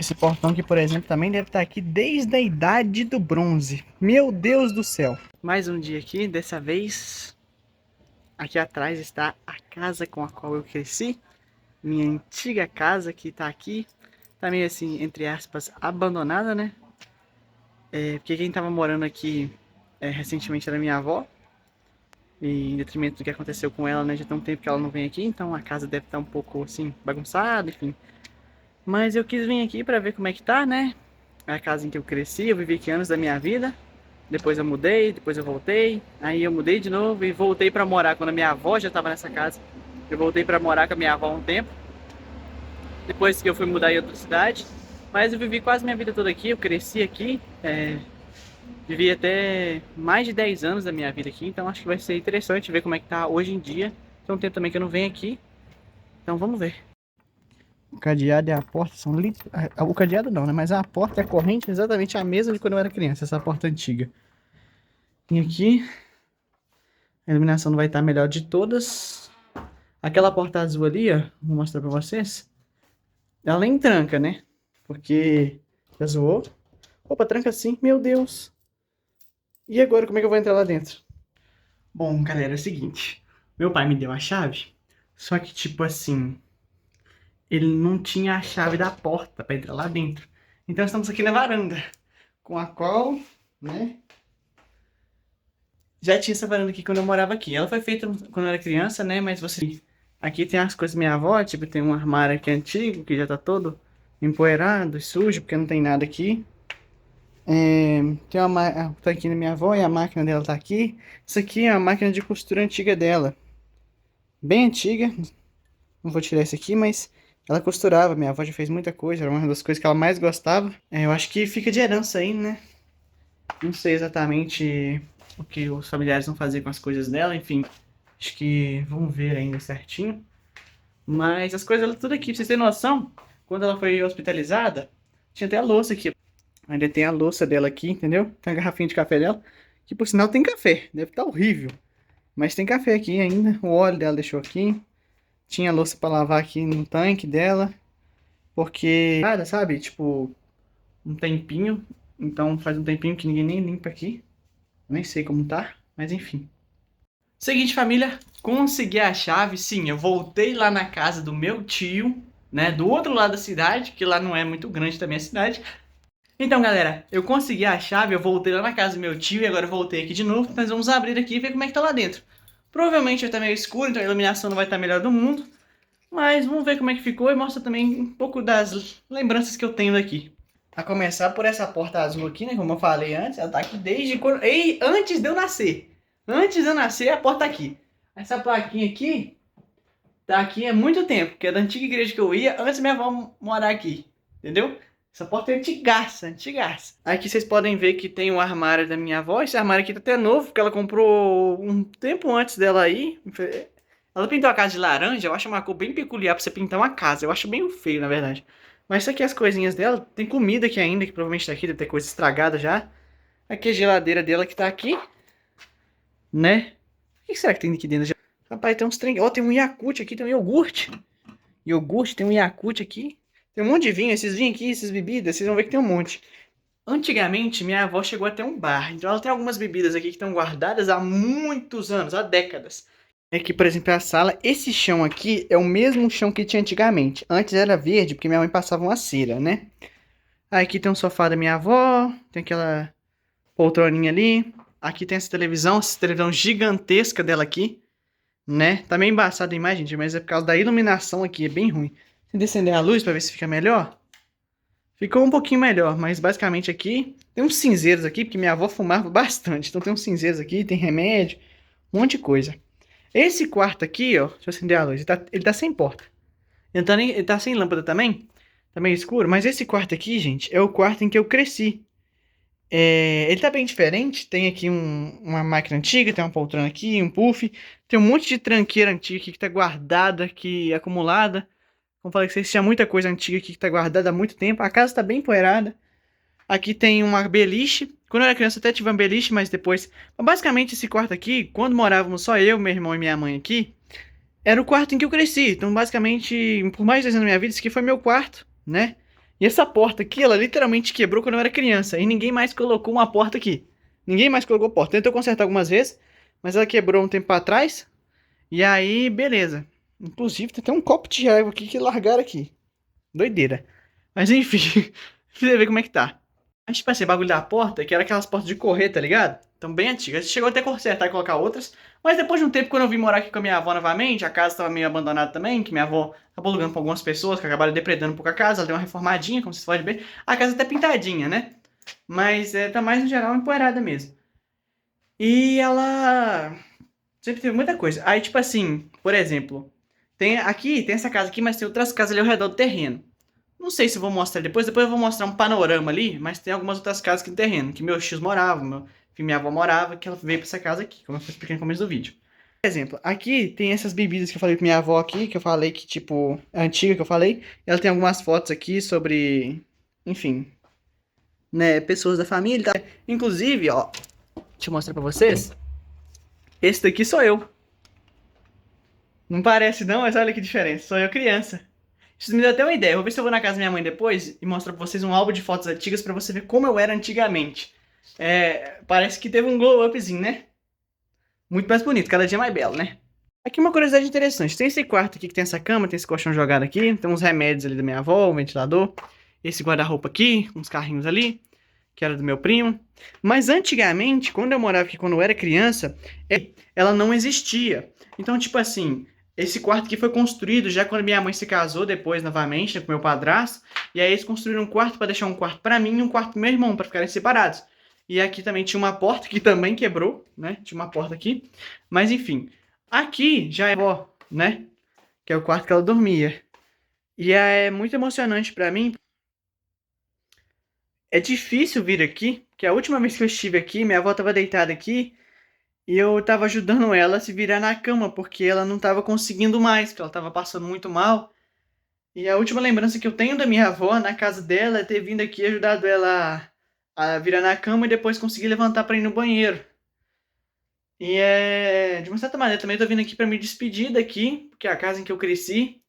Esse portão aqui, por exemplo, também deve estar aqui desde a Idade do Bronze. Meu Deus do céu. Mais um dia aqui, dessa vez, aqui atrás está a casa com a qual eu cresci. Minha antiga casa que está aqui. Tá meio assim, entre aspas, abandonada, né? Porque quem estava morando aqui recentemente era minha avó. E em detrimento do que aconteceu com ela, né? Já tem um tempo que ela não vem aqui, então a casa deve estar um pouco assim, bagunçada, enfim. Mas eu quis vir aqui pra ver como é que tá, né? É a casa em que eu cresci, eu vivi aqui anos da minha vida. Depois eu mudei, depois eu voltei. Aí eu mudei de novo e voltei pra morar quando a minha avó já tava nessa casa. Eu voltei pra morar com a minha avó há um tempo. Depois que eu fui mudar em outra cidade. Mas eu vivi quase minha vida toda aqui, eu cresci aqui. Vivi até mais de 10 anos da minha vida aqui, então acho que vai ser interessante ver como é que tá hoje em dia. Tem um tempo também que eu não venho aqui, então vamos ver. O cadeado e a porta são o cadeado não, né? Mas a porta e a corrente é exatamente a mesma de quando eu era criança, essa porta antiga. E aqui, a iluminação não vai estar a melhor de todas. Aquela porta azul ali, ó, vou mostrar pra vocês. Ela nem tranca, né? Porque já zoou. Opa, tranca sim, meu Deus. E agora, como é que eu vou entrar lá dentro? Bom, galera, é o seguinte. Meu pai me deu a chave, só que tipo assim, ele não tinha a chave da porta para entrar lá dentro. Então estamos aqui na varanda, com a qual, né, já tinha essa varanda aqui quando eu morava aqui. Ela foi feita quando eu era criança, né, mas você... Aqui tem as coisas da minha avó, tipo, tem um armário aqui antigo, que já tá todo empoeirado e sujo, porque não tem nada aqui. Tem uma tá aqui na minha avó e a máquina dela tá aqui. Isso aqui é a máquina de costura antiga dela. Bem antiga, não vou tirar isso aqui, mas ela costurava. Minha avó já fez muita coisa, era uma das coisas que ela mais gostava. Eu acho que fica de herança aí, né? Não sei exatamente o que os familiares vão fazer com as coisas dela, enfim. Acho que vamos ver ainda certinho. Mas as coisas, tudo aqui, pra vocês terem noção, quando ela foi hospitalizada, tinha até a louça aqui. Ainda tem a louça dela aqui, entendeu? Tem a garrafinha de café dela, que por sinal tem café, deve estar horrível. Mas tem café aqui ainda, o óleo dela deixou aqui. Tinha louça pra lavar aqui no tanque dela. Porque, cara, sabe, tipo, um tempinho. Então faz um tempinho que ninguém nem limpa aqui. Nem sei como tá, mas enfim. Seguinte, família, consegui a chave. Sim, eu voltei lá na casa do meu tio, né, do outro lado da cidade, que lá não é muito grande também a cidade. Então, galera, eu consegui a chave, eu voltei lá na casa do meu tio e agora eu voltei aqui de novo. Nós vamos abrir aqui e ver como é que tá lá dentro. Provavelmente vai estar meio escuro, então a iluminação não vai estar melhor do mundo. Mas vamos ver como é que ficou e mostra também um pouco das lembranças que eu tenho daqui. A começar por essa porta azul aqui, né? Como eu falei antes, ela tá aqui desde quando... Ei, antes de eu nascer. Antes de eu nascer, a porta tá aqui. Essa plaquinha aqui tá aqui há muito tempo, que é da antiga igreja que eu ia antes da minha avó morar aqui. Entendeu? Essa porta é antigaça, antigaça. Aqui vocês podem ver que tem o armário da minha avó. Esse armário aqui tá até novo, porque ela comprou um tempo antes dela aí. Ela pintou a casa de laranja, eu acho uma cor bem peculiar pra você pintar uma casa. Eu acho bem feio, na verdade. Mas isso aqui é as coisinhas dela. Tem comida aqui ainda, que provavelmente tá aqui, deve ter coisa estragada já. Aqui é a geladeira dela que tá aqui. Né? O que será que tem aqui dentro da geladeira? Rapaz, tem uns trem... Ó, tem um Yakult aqui, tem um iogurte. Iogurte, tem um Yakult aqui. Tem um monte de vinho, esses vinhos aqui, essas bebidas, vocês vão ver que tem um monte. Antigamente, minha avó chegou a ter um bar. Então ela tem algumas bebidas aqui que estão guardadas há muitos anos, há décadas. Aqui, por exemplo, é a sala. Esse chão aqui é o mesmo chão que tinha antigamente. Antes era verde, porque minha mãe passava uma cera, né? Aqui tem um sofá da minha avó. Tem aquela poltroninha ali. Aqui tem essa televisão gigantesca dela aqui, né? Tá meio embaçada a imagem, gente, mas é por causa da iluminação aqui, é bem ruim. Se acender a luz pra ver se fica melhor. Ficou um pouquinho melhor, mas basicamente aqui... Tem uns cinzeiros aqui, porque minha avó fumava bastante. Então tem uns cinzeiros aqui, tem remédio, um monte de coisa. Esse quarto aqui, ó, deixa eu acender a luz, ele tá sem porta. Ele tá sem lâmpada também, tá meio escuro, mas esse quarto aqui, gente, é o quarto em que eu cresci. Ele tá bem diferente, tem aqui uma máquina antiga, tem uma poltrona aqui, um puff, tem um monte de tranqueira antiga aqui que tá guardada, aqui, acumulada. Como falei que vocês, tinha muita coisa antiga aqui que tá guardada há muito tempo, a casa tá bem empoeirada. Aqui tem uma beliche. Quando eu era criança até tive uma beliche, mas depois... Basicamente esse quarto aqui, quando morávamos só eu, meu irmão e minha mãe aqui, era o quarto em que eu cresci. Então basicamente, por mais de 10 anos da minha vida, esse aqui foi meu quarto, né? E essa porta aqui, ela literalmente quebrou quando eu era criança. E ninguém mais colocou uma porta aqui. Ninguém mais colocou porta. Tentou consertar algumas vezes, mas ela quebrou um tempo atrás. E aí, beleza. Inclusive, tem até um copo de água aqui que largaram aqui. Doideira. Mas enfim, pra você ver como é que tá. Mas, tipo assim, bagulho da porta, que era aquelas portas de correr, tá ligado? Então, bem antigas. Chegou até a consertar e colocar outras. Mas depois de um tempo, quando eu vim morar aqui com a minha avó novamente, a casa tava meio abandonada também, que minha avó acabou alugando pra algumas pessoas que acabaram depredando um pouco a casa. Ela deu uma reformadinha, como vocês podem ver. A casa até pintadinha, né? Mas tá mais no geral empoeirada mesmo. E ela sempre teve muita coisa. Aí, tipo assim, por exemplo, tem essa casa aqui, mas tem outras casas ali ao redor do terreno. Não sei se eu vou mostrar depois eu vou mostrar um panorama ali, mas tem algumas outras casas aqui no terreno, que meus tios moravam, minha avó morava, que ela veio pra essa casa aqui, como eu expliquei no começo do vídeo. Por exemplo, aqui tem essas bebidas que eu falei com minha avó aqui, que eu falei que, tipo, é antiga que eu falei. Ela tem algumas fotos aqui sobre, enfim, né, pessoas da família e tal. Inclusive, ó, deixa eu mostrar pra vocês. Esse daqui sou eu. Não parece não, mas olha que diferença. Sou eu criança. Isso me deu até uma ideia. Eu vou ver se eu vou na casa da minha mãe depois e mostrar pra vocês um álbum de fotos antigas pra você ver como eu era antigamente. Parece que teve um glow upzinho, né? Muito mais bonito, cada dia mais belo, né? Aqui uma curiosidade interessante. Tem esse quarto aqui que tem essa cama, tem esse colchão jogado aqui, tem uns remédios ali da minha avó, um ventilador, esse guarda-roupa aqui, uns carrinhos ali, que era do meu primo. Mas antigamente, quando eu morava aqui, quando eu era criança, ela não existia. Então, tipo assim, esse quarto aqui foi construído já quando minha mãe se casou depois, novamente, né, com meu padrasto. E aí eles construíram um quarto para deixar um quarto para mim e um quarto pro meu irmão, para ficarem separados. E aqui também tinha uma porta que também quebrou, né? Tinha uma porta aqui. Mas enfim, aqui já é avó, né? Que é o quarto que ela dormia. E é muito emocionante para mim. É difícil vir aqui, porque a última vez que eu estive aqui, minha avó estava deitada aqui e eu estava ajudando ela a se virar na cama, porque ela não estava conseguindo mais, porque ela estava passando muito mal. E a última lembrança que eu tenho da minha avó na casa dela é ter vindo aqui e ajudado ela a virar na cama e depois conseguir levantar para ir no banheiro. E de uma certa maneira, também tô vindo aqui para me despedir daqui, porque é a casa em que eu cresci.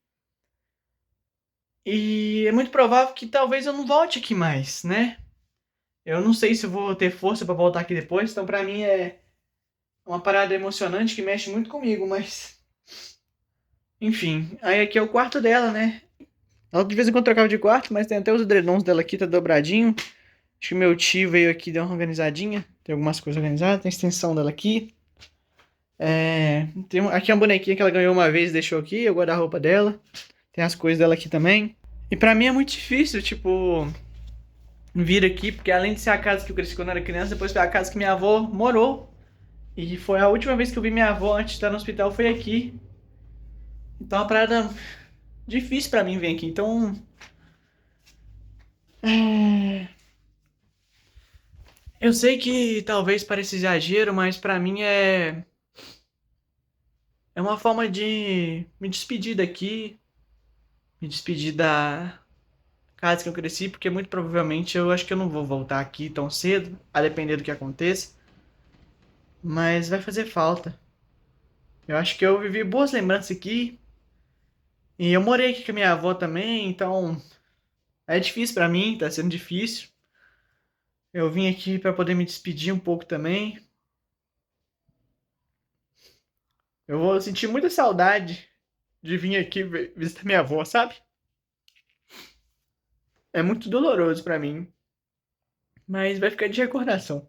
E é muito provável que talvez eu não volte aqui mais, né? Eu não sei se eu vou ter força para voltar aqui depois, então pra mim é uma parada emocionante que mexe muito comigo, mas enfim, aí aqui é o quarto dela, né? Ela de vez em quando trocava de quarto, mas tem até os edredons dela aqui, tá dobradinho. Acho que meu tio veio aqui, deu uma organizadinha. Tem algumas coisas organizadas, tem a extensão dela aqui. Aqui é uma bonequinha que ela ganhou uma vez e deixou aqui, eu guarda-roupa dela. Tem as coisas dela aqui também. E pra mim é muito difícil, tipo, vir aqui, porque além de ser a casa que eu cresci quando eu era criança, depois foi a casa que minha avó morou. E foi a última vez que eu vi minha avó antes de estar no hospital, foi aqui. Então é uma parada difícil pra mim vir aqui. Então. É... Eu sei que talvez pareça exagero, mas pra mim é uma forma de me despedir daqui, me despedir da casa que eu cresci, porque muito provavelmente eu acho que eu não vou voltar aqui tão cedo, a depender do que aconteça. Mas vai fazer falta. Eu acho que eu vivi boas lembranças aqui. E eu morei aqui com a minha avó também, então é difícil pra mim, tá sendo difícil. Eu vim aqui pra poder me despedir um pouco também. Eu vou sentir muita saudade de vir aqui visitar minha avó, sabe? É muito doloroso pra mim, mas vai ficar de recordação.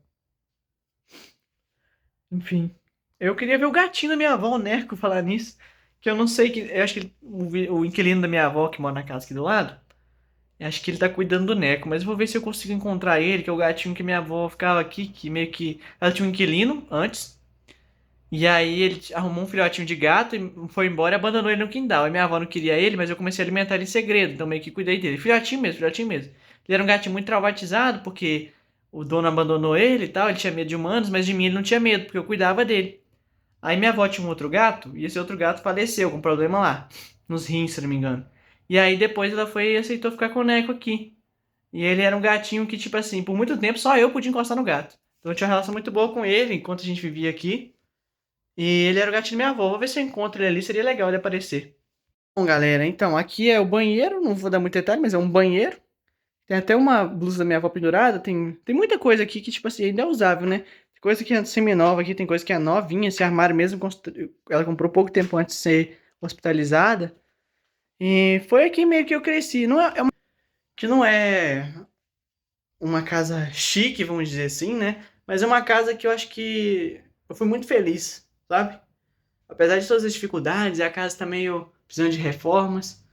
Enfim, eu queria ver o gatinho da minha avó, o Neco, falar nisso. Que eu não sei que. Eu acho que o inquilino da minha avó, que mora na casa aqui do lado, eu acho que ele tá cuidando do Neco, mas eu vou ver se eu consigo encontrar ele, que é o gatinho que minha avó ficava aqui, que meio que. Ela tinha um inquilino antes. E aí ele arrumou um filhotinho de gato e foi embora e abandonou ele no quintal. Aí minha avó não queria ele, mas eu comecei a alimentar ele em segredo, então meio que cuidei dele. Filhotinho mesmo, filhotinho mesmo. Ele era um gatinho muito traumatizado, porque o dono abandonou ele e tal, ele tinha medo de humanos, mas de mim ele não tinha medo, porque eu cuidava dele. Aí minha avó tinha um outro gato, e esse outro gato faleceu com problema lá, nos rins, se não me engano. E aí depois ela foi e aceitou ficar com o Neco aqui. E ele era um gatinho que, tipo assim, por muito tempo só eu podia encostar no gato. Então eu tinha uma relação muito boa com ele enquanto a gente vivia aqui. E ele era o gatinho da minha avó. Vou ver se eu encontro ele ali, seria legal ele aparecer. Bom, galera, então aqui é o banheiro, não vou dar muito detalhe, mas é um banheiro. Tem até uma blusa da minha avó pendurada, tem muita coisa aqui que, tipo assim, ainda é usável, né? Tem coisa que é semi-nova aqui, tem coisa que é novinha, esse armário mesmo, ela comprou pouco tempo antes de ser hospitalizada. E foi aqui meio que eu cresci. Que não é uma casa chique, vamos dizer assim, né? Mas é uma casa que eu acho que eu fui muito feliz, sabe? Apesar de todas as dificuldades, a casa tá meio precisando de reformas,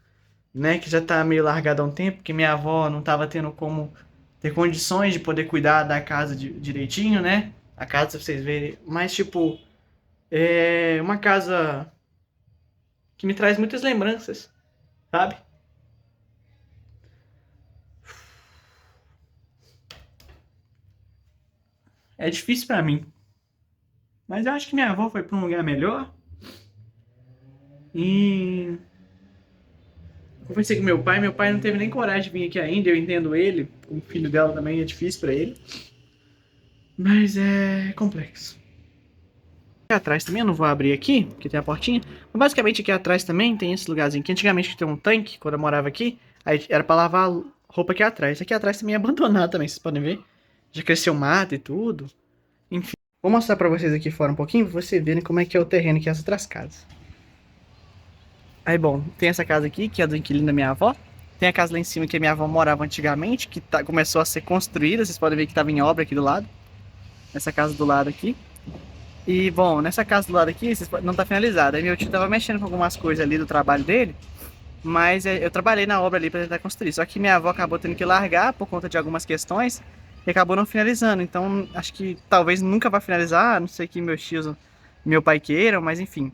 né? Que já tá meio largada há um tempo, que minha avó não tava tendo como ter condições de poder cuidar da casa direitinho, né? A casa, pra vocês verem. Mas, tipo, é uma casa que me traz muitas lembranças, sabe? É difícil pra mim. Mas eu acho que minha avó foi pra um lugar melhor. E conversei com meu pai não teve nem coragem de vir aqui ainda, eu entendo ele, o filho dela também é difícil pra ele, mas é complexo. Aqui atrás também, eu não vou abrir aqui, porque tem a portinha, mas basicamente aqui atrás também tem esse lugarzinho que antigamente tem um tanque, quando eu morava aqui, aí era pra lavar roupa aqui atrás. Aqui atrás também é abandonado também, vocês podem ver, já cresceu mato e tudo, enfim. Vou mostrar pra vocês aqui fora um pouquinho, pra vocês verem como é que é o terreno aqui, as outras casas. Aí, bom, tem essa casa aqui, que é do inquilino da minha avó. Tem a casa lá em cima que a minha avó morava antigamente, que começou a ser construída. Vocês podem ver que estava em obra aqui do lado. Nessa casa do lado aqui. E, bom, nessa casa do lado aqui, não tá finalizada. Aí meu tio tava mexendo com algumas coisas ali do trabalho dele. Mas eu trabalhei na obra ali para tentar construir. Só que minha avó acabou tendo que largar por conta de algumas questões. E acabou não finalizando. Então, acho que talvez nunca vá finalizar. Não sei que meus tios, meu pai queiram, mas enfim.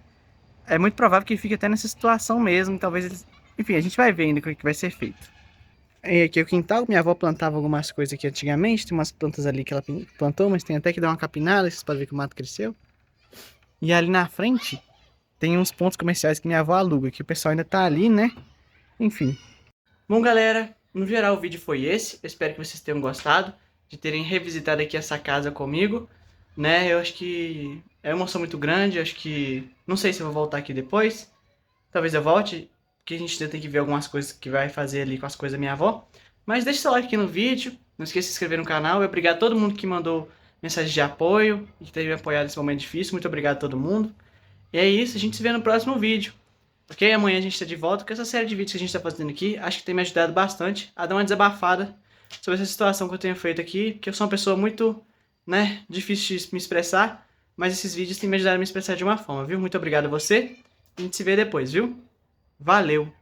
É muito provável que fique até nessa situação mesmo. Talvez eles. Enfim, a gente vai ver ainda o que vai ser feito. E aqui é o quintal. Minha avó plantava algumas coisas aqui antigamente. Tem umas plantas ali que ela plantou, mas tem até que dar uma capinada. Vocês podem ver que o mato cresceu. E ali na frente tem uns pontos comerciais que minha avó aluga. Que o pessoal ainda tá ali, né? Enfim. Bom, galera, no geral o vídeo foi esse. Eu espero que vocês tenham gostado de terem revisitado aqui essa casa comigo, né? Eu acho que é uma emoção muito grande. Eu acho que não sei se eu vou voltar aqui depois. Talvez eu volte, porque a gente ainda tem que ver algumas coisas que vai fazer ali com as coisas da minha avó. Mas deixa seu like aqui no vídeo, não esqueça de se inscrever no canal. E obrigado a todo mundo que mandou mensagem de apoio e que teve me apoiado nesse momento difícil. Muito obrigado a todo mundo. E é isso, a gente se vê no próximo vídeo. Ok? Amanhã a gente tá de volta com essa série de vídeos que a gente tá fazendo aqui. Acho que tem me ajudado bastante a dar uma desabafada sobre essa situação que eu tenho feito aqui. Porque eu sou uma pessoa muito, né, difícil de me expressar. Mas esses vídeos têm me ajudado a me expressar de uma forma, viu? Muito obrigado a você. A gente se vê depois, viu? Valeu!